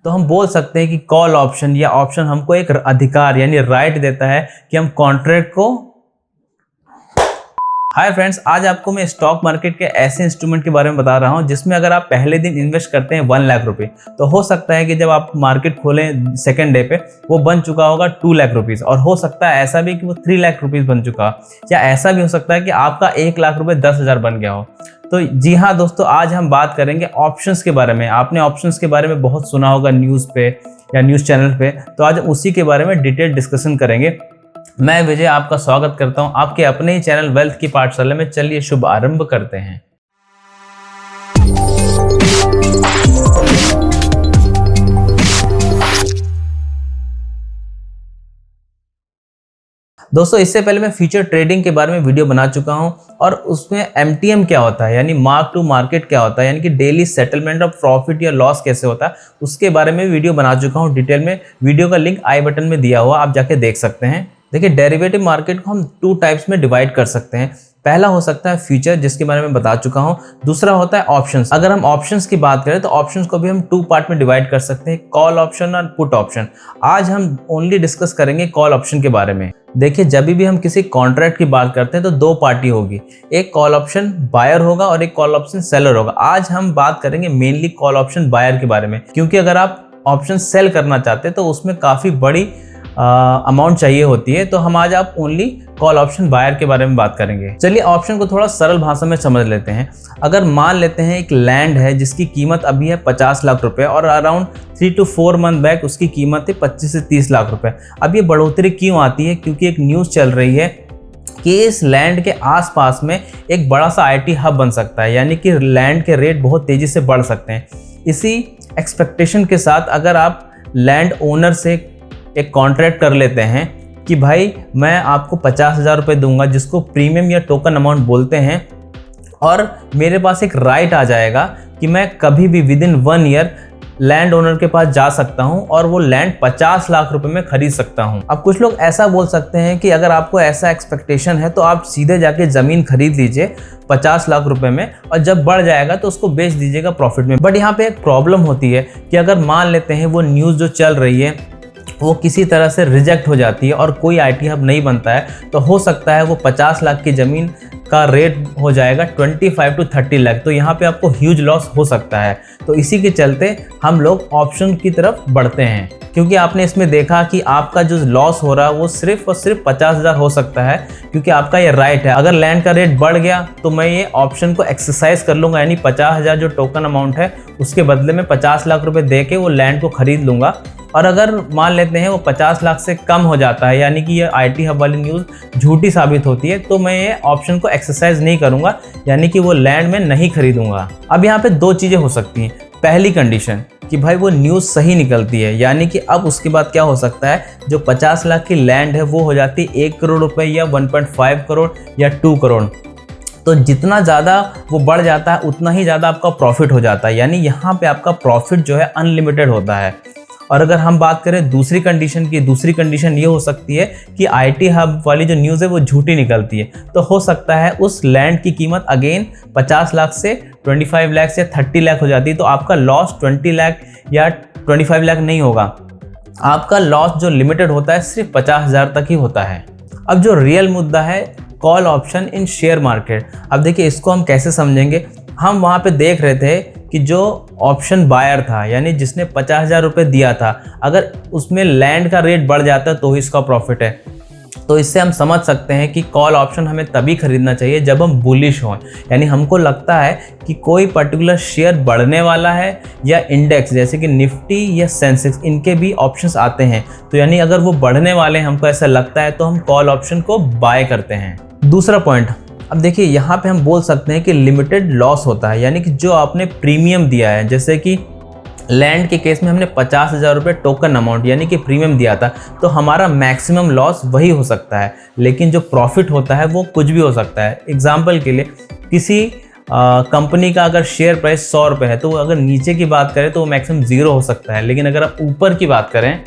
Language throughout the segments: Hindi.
तो हम बोल सकते हैं कि कॉल ऑप्शन या ऑप्शन हमको एक अधिकार यानी राइट देता है कि हम कॉन्ट्रैक्ट को। हाय फ्रेंड्स, आज आपको मैं स्टॉक मार्केट के ऐसे इंस्ट्रूमेंट के बारे में बता रहा हूं जिसमें अगर आप पहले दिन इन्वेस्ट करते हैं 1 लाख रुपए, तो हो सकता है कि जब आप मार्केट खोलें सेकंड डे पे वो बन चुका होगा 2 लाख रुपीज़, और हो सकता है ऐसा भी कि वो 3 लाख रुपीज़ बन चुका, या ऐसा भी हो सकता है कि आपका 1 लाख रुपए 10,000 बन गया हो। तो जी हाँ दोस्तों, आज हम बात करेंगे ऑप्शंस के बारे में। आपने ऑप्शंस के बारे में बहुत सुना होगा न्यूज़ पे या न्यूज़ चैनल पे, तो आज उसी के बारे में डिटेल डिस्कशन करेंगे। मैं विजय आपका स्वागत करता हूं आपके अपने ही चैनल वेल्थ की पाठशाला में। चलिए शुभ आरंभ करते हैं। दोस्तों, इससे पहले मैं फ्यूचर ट्रेडिंग के बारे में वीडियो बना चुका हूं, और उसमें MTM क्या होता है यानी मार्क टू मार्केट क्या होता है, यानी कि डेली सेटलमेंट ऑफ प्रॉफिट या लॉस कैसे होता है, उसके बारे में वीडियो बना चुका हूं डिटेल में। वीडियो का लिंक आई बटन में दिया हुआ, आप जाके देख सकते हैं। देखिए, डेरिवेटिव मार्केट को हम 2 टाइप्स में डिवाइड कर सकते हैं। पहला हो सकता है फ्यूचर, जिसके बारे में बता चुका हूं। दूसरा होता है ऑप्शंस। अगर हम ऑप्शंस की बात करें तो ऑप्शंस को भी हम 2 पार्ट में डिवाइड कर सकते हैं, कॉल ऑप्शन और पुट ऑप्शन। आज हम ओनली डिस्कस करेंगे कॉल ऑप्शन के बारे में। देखिए, जब भी हम किसी कॉन्ट्रैक्ट की बात करते हैं तो 2 पार्टी होगी, एक कॉल ऑप्शन बायर होगा और एक कॉल ऑप्शन सेलर होगा। आज हम बात करेंगे मेनली कॉल ऑप्शन बायर के बारे में, क्योंकि अगर आप ऑप्शन सेल करना चाहते हैं तो उसमें काफ़ी बड़ी अमाउंट चाहिए होती है। तो हम आज आप ओनली कॉल ऑप्शन बायर के बारे में बात करेंगे। चलिए ऑप्शन को थोड़ा सरल भाषा में समझ लेते हैं। अगर मान लेते हैं एक लैंड है जिसकी कीमत अभी है 50 लाख रुपए, और अराउंड 3 to 4 मंथ बैक उसकी कीमत है 25 से 30 लाख रुपए। अब ये बढ़ोतरी क्यों आती है? क्योंकि एक न्यूज़ चल रही है कि इस लैंड के आसपास में एक बड़ा सा IT हब बन सकता है, यानी कि लैंड के रेट बहुत तेज़ी से बढ़ सकते हैं। इसी एक्सपेक्टेशन के साथ अगर आप लैंड ओनर से एक कॉन्ट्रैक्ट कर लेते हैं कि भाई मैं आपको 50,000 रुपये दूंगा, जिसको प्रीमियम या टोकन अमाउंट बोलते हैं, और मेरे पास एक राइट आ जाएगा कि मैं कभी भी विदिन 1 ईयर लैंड ओनर के पास जा सकता हूं और वो लैंड 50 लाख रुपए में खरीद सकता हूं। अब कुछ लोग ऐसा बोल सकते हैं कि अगर आपको ऐसा एक्सपेक्टेशन है तो आप सीधे जाके ज़मीन खरीद लीजिए 50 लाख रुपए में, और जब बढ़ जाएगा तो उसको बेच दीजिएगा प्रॉफिट में। बट यहाँ पे एक प्रॉब्लम होती है कि अगर मान लेते हैं वो न्यूज़ जो चल रही है वो किसी तरह से रिजेक्ट हो जाती है और कोई IT हब नहीं बनता है, तो हो सकता है वो 50 लाख की ज़मीन का रेट हो जाएगा 25 to 30 लाख। तो यहाँ पे आपको ह्यूज लॉस हो सकता है। तो इसी के चलते हम लोग ऑप्शन की तरफ बढ़ते हैं, क्योंकि आपने इसमें देखा कि आपका जो लॉस हो रहा है वो सिर्फ और सिर्फ 50,000 हो सकता है, क्योंकि आपका ये राइट है। अगर लैंड का रेट बढ़ गया तो मैं ये ऑप्शन को एक्सरसाइज कर लूँगा, यानी 50,000 जो टोकन अमाउंट है उसके बदले में 50 लाख रुपए दे के वो लैंड को खरीद लूँगा। और अगर मान लेते हैं वो 50 लाख से कम हो जाता है, यानी कि ये IT हब वाली न्यूज़ झूठी साबित होती है, तो मैं ये ऑप्शन को एक्सरसाइज नहीं करूँगा, यानी कि वो लैंड में नहीं खरीदूँगा। अब यहाँ पे 2 चीज़ें हो सकती हैं। पहली कंडीशन कि भाई वो न्यूज़ सही निकलती है, यानी कि अब उसके बाद क्या हो सकता है, जो 50 लाख की लैंड है वो हो जाती है 1 करोड़ रुपए या 1.5 करोड़ या 2 करोड़। तो जितना ज़्यादा वो बढ़ जाता है उतना ही ज़्यादा आपका प्रॉफिट हो जाता है, यानी यहाँ पे आपका प्रॉफिट जो है अनलिमिटेड होता है। और अगर हम बात करें दूसरी कंडीशन की, दूसरी कंडीशन ये हो सकती है कि IT हब वाली जो न्यूज़ है वो झूठी निकलती है, तो हो सकता है उस लैंड की कीमत अगेन 50 लाख से 25 लाख या 30 लाख हो जाती है। तो आपका लॉस 20 लाख या 25 लाख नहीं होगा, आपका लॉस जो लिमिटेड होता है सिर्फ 50,000 तक ही होता है। अब जो रियल मुद्दा है call option in share market, अब देखिए इसको हम कैसे समझेंगे। हम वहाँ पे देख रहे थे कि जो ऑप्शन बायर था, यानी जिसने 50,000 रुपये दिया था, अगर उसमें लैंड का रेट बढ़ जाता है तो ही इसका प्रॉफिट है। तो इससे हम समझ सकते हैं कि कॉल ऑप्शन हमें तभी खरीदना चाहिए जब हम बुलिश हों, यानी हमको लगता है कि कोई पर्टिकुलर शेयर बढ़ने वाला है, या इंडेक्स जैसे कि निफ्टी या सेंसेक्स, इनके भी ऑप्शंस आते हैं, तो यानी अगर वो बढ़ने वाले हैं हमको ऐसा लगता है तो हम कॉल ऑप्शन को बाय करते हैं। दूसरा पॉइंट, अब देखिए यहाँ पे हम बोल सकते हैं कि लिमिटेड लॉस होता है, यानी कि जो आपने प्रीमियम दिया है, जैसे कि लैंड के केस में हमने 50,000 रुपये टोकन अमाउंट यानी कि प्रीमियम दिया था, तो हमारा मैक्सिमम लॉस वही हो सकता है, लेकिन जो प्रॉफिट होता है वो कुछ भी हो सकता है। एग्जाम्पल के लिए किसी कंपनी का अगर शेयर प्राइस 100 रुपये है, तो अगर नीचे की बात करें तो वो मैक्सिमम 0 हो सकता है, लेकिन अगर आप ऊपर की बात करें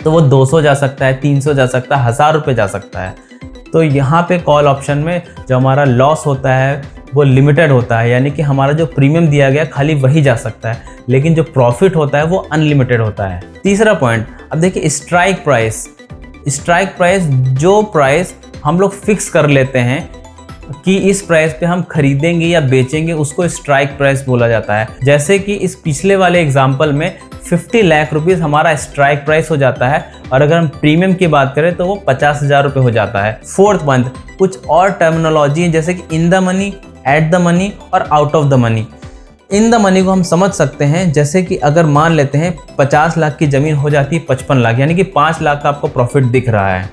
तो वो 200 जा सकता है, 300 जा सकता है, 1000 रुपये जा सकता है। तो यहाँ पे कॉल ऑप्शन में जो हमारा लॉस होता है वो लिमिटेड होता है, यानी कि हमारा जो प्रीमियम दिया गया खाली वही जा सकता है, लेकिन जो प्रॉफिट होता है वो अनलिमिटेड होता है। तीसरा पॉइंट, अब देखिए स्ट्राइक प्राइस। स्ट्राइक प्राइस, जो प्राइस हम लोग फिक्स कर लेते हैं कि इस प्राइस पे हम खरीदेंगे या बेचेंगे, उसको स्ट्राइक प्राइस बोला जाता है। जैसे कि इस पिछले वाले एग्जांपल में 50 लाख रुपीस हमारा स्ट्राइक प्राइस हो जाता है, और अगर हम प्रीमियम की बात करें तो वो 50,000 रुपये हो जाता है। फोर्थ पॉइंट, कुछ और टर्मिनोलॉजी है जैसे कि in the money, at the money और out of the money. In the money को हम समझ सकते हैं, जैसे कि अगर मान लेते हैं 50 लाख की ज़मीन हो जाती है 55 लाख, यानी कि 5 लाख का आपको प्रॉफिट दिख रहा है,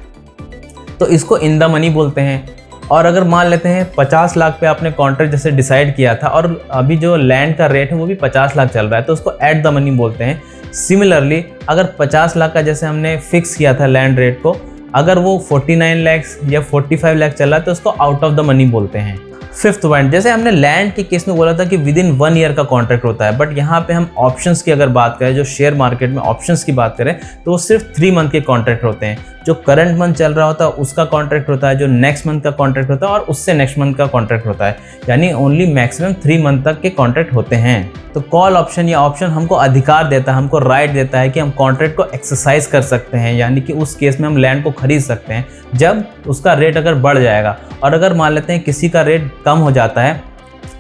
तो इसको इन द मनी बोलते हैं। और अगर मान लेते हैं 50 लाख पे आपने कॉन्ट्रैक्ट जैसे डिसाइड किया था और अभी जो लैंड का रेट है वो भी 50 लाख चल रहा है, तो उसको एट द मनी बोलते हैं। सिमिलरली अगर 50 लाख का जैसे हमने फिक्स किया था लैंड रेट को, अगर वो 49 लाख या 45 लाख चल रहा है तो उसको आउट ऑफ द मनी बोलते हैं। फिफ्थ पॉइंट, जैसे हमने लैंड के केस में बोला था कि विद इन 1 ईयर का कॉन्ट्रैक्ट होता है, बट यहाँ पे हम ऑप्शंस की अगर बात करें, जो शेयर मार्केट में ऑप्शंस की बात करें, तो वो सिर्फ 3 मंथ के कॉन्ट्रैक्ट होते हैं। जो करंट मंथ चल रहा होता है उसका कॉन्ट्रैक्ट होता है, जो नेक्स्ट मंथ का कॉन्ट्रैक्ट होता है और उससे नेक्स्ट मंथ का कॉन्ट्रैक्ट होता है, यानी ओनली मैक्सिमम 3 मंथ तक के कॉन्ट्रैक्ट होते हैं। तो कॉल ऑप्शन या ऑप्शन हमको अधिकार देता है, हमको राइट देता है कि हम कॉन्ट्रैक्ट को एक्सरसाइज कर सकते हैं, यानी कि उस केस में हम लैंड को खरीद सकते हैं जब उसका रेट अगर बढ़ जाएगा। और अगर मान लेते हैं किसी का रेट कम हो जाता है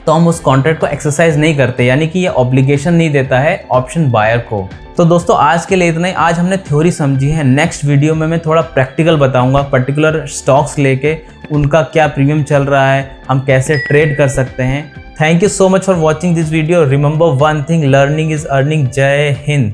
तो हम उस कॉन्ट्रैक्ट को एक्सरसाइज नहीं करते, यानी कि ये ऑब्लिगेशन नहीं देता है ऑप्शन बायर को। तो दोस्तों आज के लिए इतना ही। आज हमने थ्योरी समझी है, नेक्स्ट वीडियो में मैं थोड़ा प्रैक्टिकल बताऊंगा, पर्टिकुलर स्टॉक्स लेके उनका क्या प्रीमियम चल रहा है, हम कैसे ट्रेड कर सकते हैं। Thank you so much for watching this video. Remember one thing, learning is earning. जय हिंद।